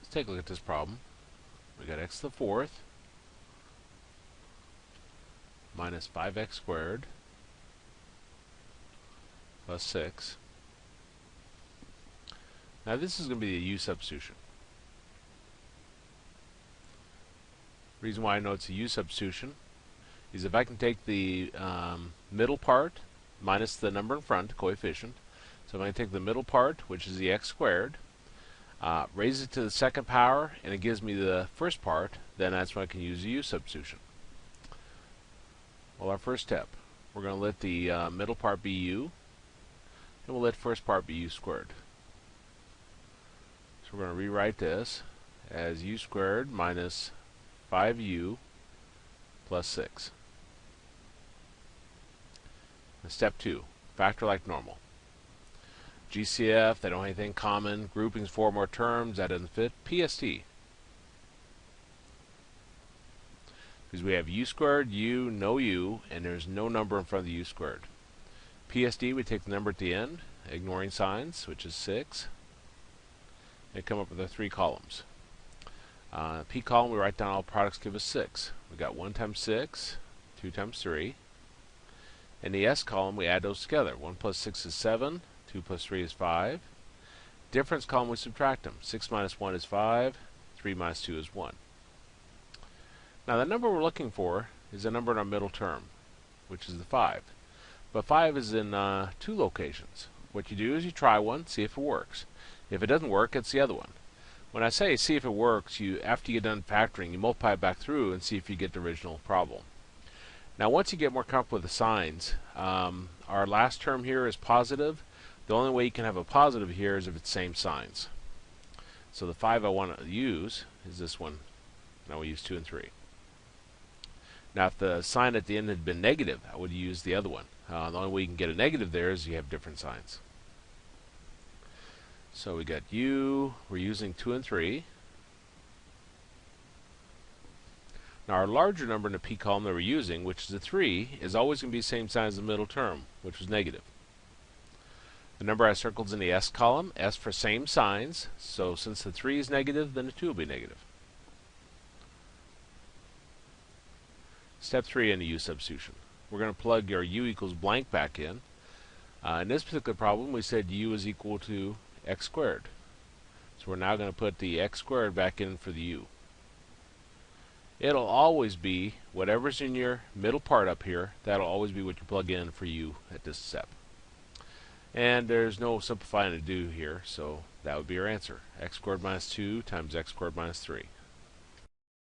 Let's take a look at this problem. We got x to the fourth minus 5x squared plus 6. Now this is going to be a U substitution. Reason why I know it's a U substitution is if I can take the middle part minus the number in front, coefficient. So if I can take the middle part, which is the x squared, raise it to the second power, and it gives me the first part, then that's when I can use a U substitution. Well, our first step, we're going to let the middle part be U, and we'll let first part be U squared. So we're going to rewrite this as U squared minus 5U plus 6. And step 2, factor like normal. GCF, they don't have anything common. Groupings 4 more terms, that doesn't fit. PST. Because we have U squared, U, no U, and there's no number in front of the U squared. PSD, we take the number at the end, ignoring signs, which is 6, and come up with the 3 columns. P column, we write down all products give us 6. We got 1 times 6, 2 times 3. In the S column, we add those together. 1 plus 6 is 7, 2 plus 3 is 5. Difference column, we subtract them. 6 minus 1 is 5, 3 minus 2 is 1. Now the number we're looking for is a number in our middle term, which is the 5. But 5 is in 2 locations. What you do is you try one, see if it works. If it doesn't work, it's the other one. When I say see if it works, after you get done factoring, you multiply it back through and see if you get the original problem. Now once you get more comfortable with the signs, our last term here is positive. The only way you can have a positive here is if it's same signs. So the 5 I want to use is this one. Now we use 2 and 3. Now if the sign at the end had been negative, I would use the other one. The only way you can get a negative there is you have different signs. So we got U, we're using 2 and 3. Now our larger number in the P column that we're using, which is a 3, is always going to be the same sign as the middle term, which was negative. The number I circled is in the S column, S for same signs, so since the 3 is negative, then the 2 will be negative. Step 3 in the U substitution. We're going to plug our U equals blank back in. In this particular problem, we said U is equal to x squared. So we're now going to put the x squared back in for the U. It'll always be whatever's in your middle part up here, that'll always be what you plug in for U at this step. And there's no simplifying to do here, so that would be our answer. X squared minus 2 times x squared minus 3.